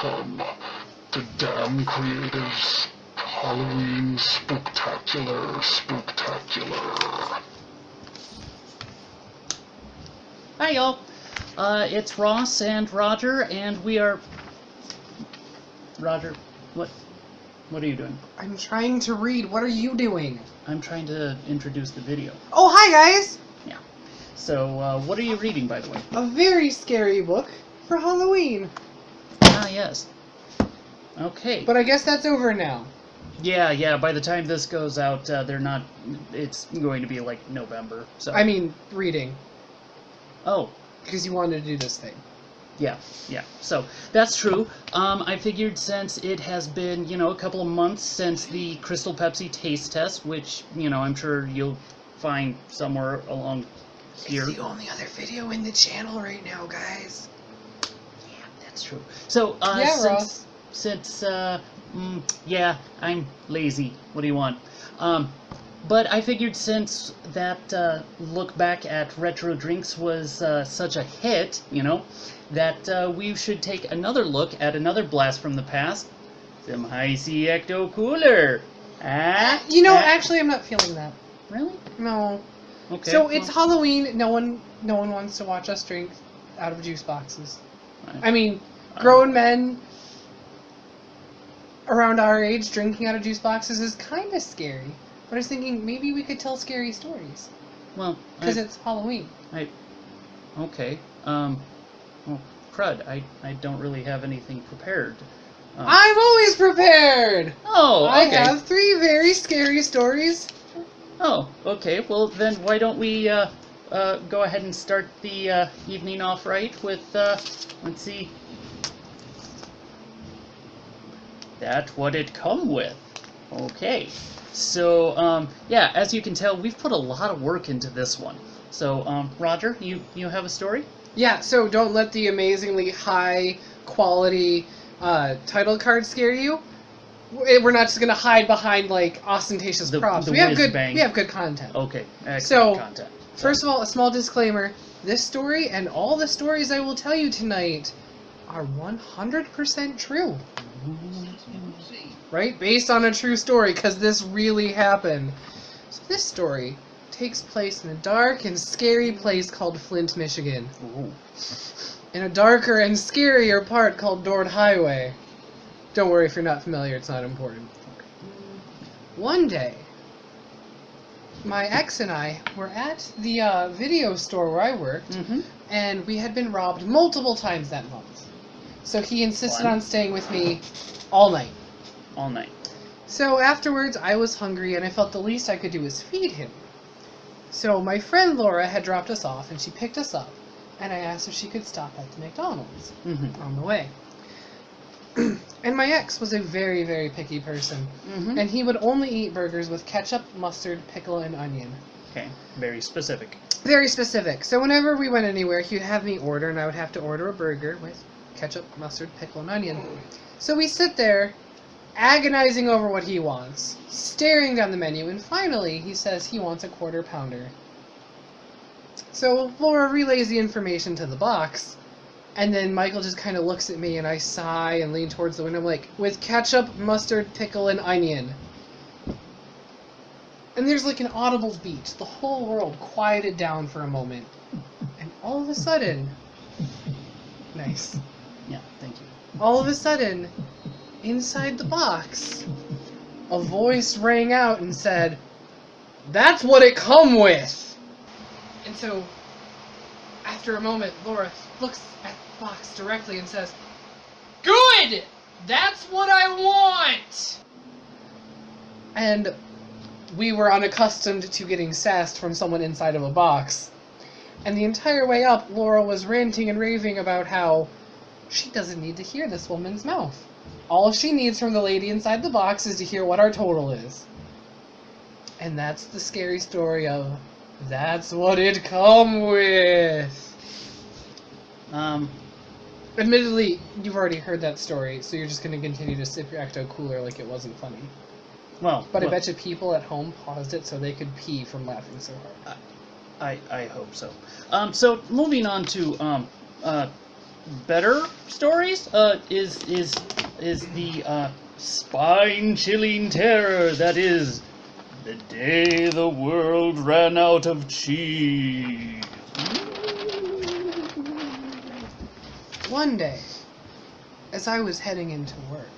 welcome to Damn Creative's Halloween Spooktacular. Hi y'all, it's Ross and Roger, and we are... Roger, what are you doing? I'm trying to read. What are you doing? I'm trying to introduce the video. Oh, hi guys! Yeah. So, what are you reading, by the way? A very scary book for Halloween. Ah, yes. Okay. But I guess that's over now. Yeah, by the time this goes out, they're not... It's going to be, like, November, so... I mean, reading. Oh. Because you wanted to do this thing. Yeah. So, that's true. I figured since it has been, a couple of months since the Crystal Pepsi taste test, which, I'm sure you'll find somewhere along here. It's the only other video in the channel right now, guys. Yeah, that's true. So, Ross. since, yeah, I'm lazy. What do you want? But I figured since that look back at retro drinks was such a hit, that we should take another look at another blast from the past, some High C Ecto Cooler. Actually, I'm not feeling that. Really? No. Okay. So it's Halloween. No one wants to watch us drink out of juice boxes. I mean, grown men around our age drinking out of juice boxes is kind of scary. But I was thinking maybe we could tell scary stories. Well, because it's Halloween. Okay. Well, crud. I don't really have anything prepared. I'm always prepared! Oh, okay. I have 3 very scary stories. Oh, okay. Well, then why don't we go ahead and start the evening off right with, let's see. That's what it come with. Okay. So, yeah, as you can tell, we've put a lot of work into this one. So, Roger, you have a story? Yeah, so don't let the amazingly high quality title card scare you. We're not just gonna hide behind like ostentatious props. We have good content. Okay, excellent content. First of all, a small disclaimer: this story and all the stories I will tell you tonight are 100% true. Right? Based on a true story, because this really happened. So this story takes place in a dark and scary place called Flint, Michigan. Ooh. In a darker and scarier part called Dord Highway. Don't worry if you're not familiar, it's not important. One day, my ex and I were at the video store where I worked, and we had been robbed multiple times that month. So he insisted on staying with me all night. All night. So afterwards, I was hungry, and I felt the least I could do was feed him. So my friend Laura had dropped us off, and she picked us up, and I asked if she could stop at the McDonald's on the way. And my ex was a very, very picky person, and he would only eat burgers with ketchup, mustard, pickle, and onion. Okay, very specific. Very specific. So whenever we went anywhere, he'd have me order, and I would have to order a burger with ketchup, mustard, pickle, and onion. So we sit there, agonizing over what he wants, staring down the menu, and finally he says he wants a quarter pounder. So Laura relays the information to the box, and then Michael just kind of looks at me, and I sigh and lean towards the window. I'm like, with ketchup, mustard, pickle, and onion. And there's like an audible beat. The whole world quieted down for a moment. And all of a sudden... Nice. Yeah, thank you. All of a sudden, inside the box, a voice rang out and said, "That's what it come with!" And so, after a moment, Laura looks at the box directly and says, "Good! That's what I want!" And we were unaccustomed to getting sassed from someone inside of a box. And the entire way up, Laura was ranting and raving about how she doesn't need to hear this woman's mouth. All she needs from the lady inside the box is to hear what our total is. And that's the scary story of that's what it come with. Admittedly, you've already heard that story, so you're just going to continue to sip your Ecto Cooler like it wasn't funny. Well, But I bet you people at home paused it so they could pee from laughing so hard. I hope so. So moving on to better stories is the spine-chilling terror that is the day the world ran out of cheese. One day, as I was heading into work,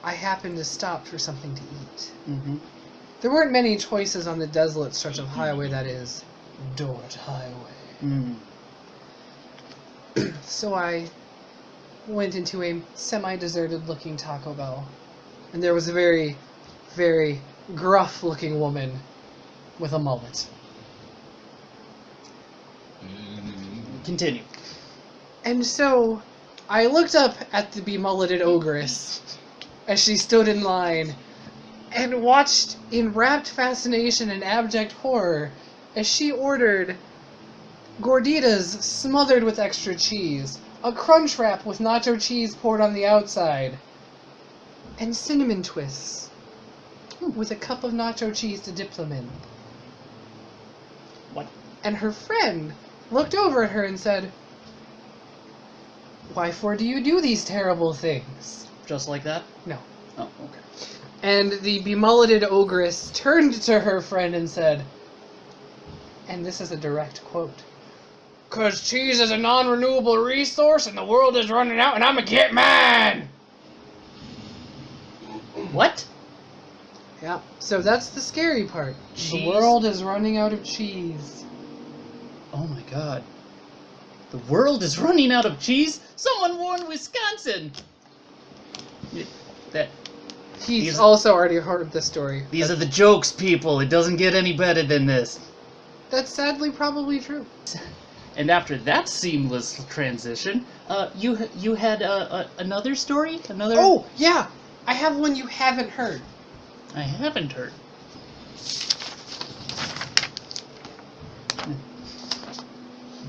I happened to stop for something to eat. Mm-hmm. There weren't many choices on the desolate stretch of highway that is Dort Highway. Mm. So I went into a semi-deserted looking Taco Bell, and there was a very, very gruff looking woman with a mullet. Continue. And so I looked up at the bemulleted ogress as she stood in line and watched in rapt fascination and abject horror as she ordered gorditas smothered with extra cheese, a crunch wrap with nacho cheese poured on the outside, and cinnamon twists with a cup of nacho cheese to dip them in. What? And her friend looked over at her and said, "Why for do you do these terrible things?" Just like that? No. Oh, okay. And the bemulleted ogress turned to her friend and said, and this is a direct quote, "'Cause cheese is a non-renewable resource and the world is running out and I'ma get mine!" What? Yeah, so that's the scary part. Cheese? The world is running out of cheese. Oh my god. The world is running out of cheese? Someone warned Wisconsin! That He's also already heard this story. These are the jokes, people. It doesn't get any better than this. That's sadly probably true. And after that seamless transition, you had another story? Another? Oh, yeah! I have one you haven't heard. I haven't heard.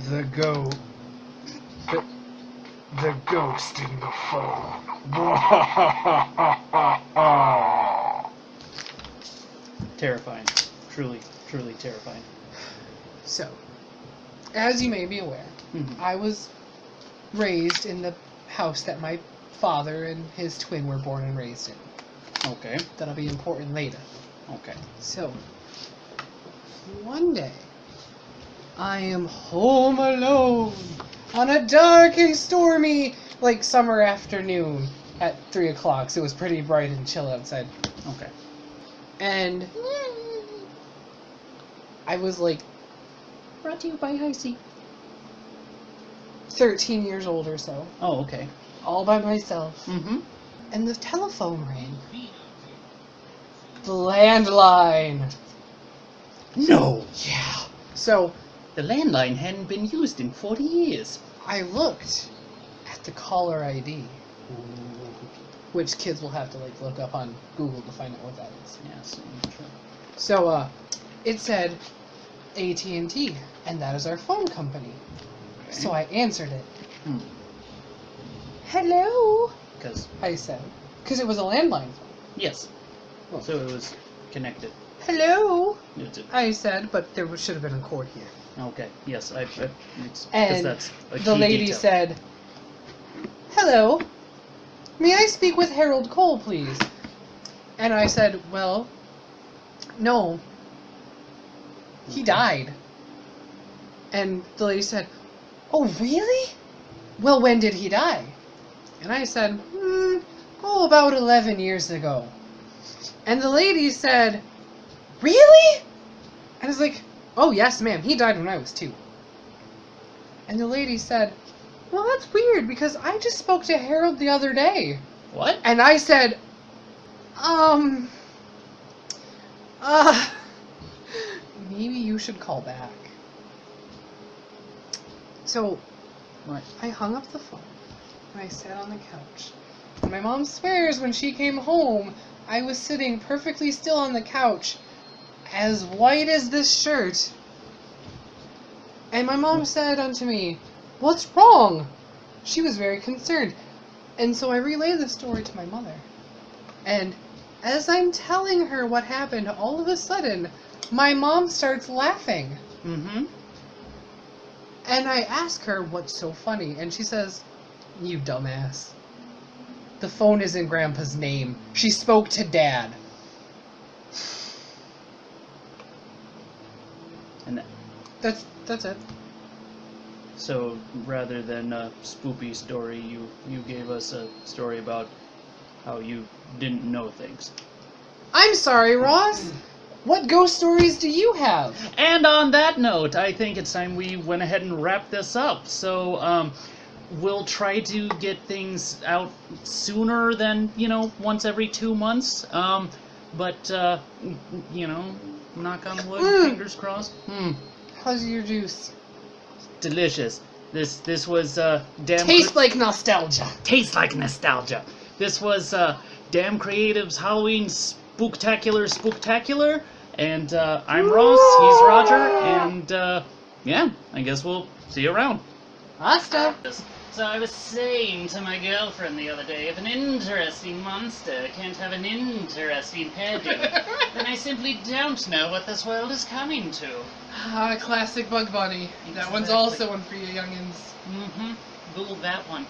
The goat. The ghost in the phone. Terrifying. Truly, truly terrifying. So, as you may be aware, Mhm. I was raised in the house that my father and his twin were born and raised in. Okay. That'll be important later. Okay. So, one day, I am home alone on a dark and stormy, like, summer afternoon at 3 o'clock, so it was pretty bright and chill outside. Okay. And I was, like, Brought to you by Heisey. 13 years old or so, Oh, okay. all by myself. Mm-hmm. And the telephone rang. The landline. No! Yeah. So, The landline hadn't been used in 40 years. I looked at the caller ID, which kids will have to, like, look up on Google to find out what that is. Yes, true. So, it said AT&T, and that is our phone company. Okay. So I answered it. Hmm. Hello, Because, I said, because it was a landline phone. yes. Well, So it was connected. hello, It's I said, but there should have been a cord here. okay, yes, it's because And that's a key the lady detail. said, "Hello, may I speak with Harold Cole, please?" And I said, "Well, no, he died." And the lady said, "Oh, really? Well, when did he die?" And I said, about 11 years ago." And the lady said, "Really?" And I was like, "Oh, yes, ma'am, he died when I was 2. And the lady said, "Well, that's weird, because I just spoke to Harold the other day." What? And I said, maybe you should call back." So, What? I hung up the phone, and I sat on the couch. And my mom swears when she came home, I was sitting perfectly still on the couch, as white as this shirt. And my mom said unto me, "What's wrong?" She was very concerned. And so I relayed the story to my mother. And as I'm telling her what happened, all of a sudden, my mom starts laughing. Mm-hmm. And I ask her what's so funny, and she says, "You dumbass. The phone is in Grandpa's name. She spoke to Dad." And That's it. so, rather than a spoopy story, you gave us a story about how you didn't know things. I'm sorry, Ross. What ghost stories do you have? And on that note, I think it's time we went ahead and wrapped this up. So, we'll try to get things out sooner than, once every 2 months. But, knock on wood, fingers crossed. How's your juice? Delicious. This was, Tastes like nostalgia. Tastes like nostalgia. This was, Damn Creative's Halloween Spooktacular. And, I'm Ross, he's Roger, and, yeah, I guess we'll see you around. Asta. So I was saying to my girlfriend the other day, if an interesting monster can't have an interesting hairdo, then I simply don't know what this world is coming to. Ah, classic Bug Bunny. That one's Exactly. also one for you youngins. Google that one.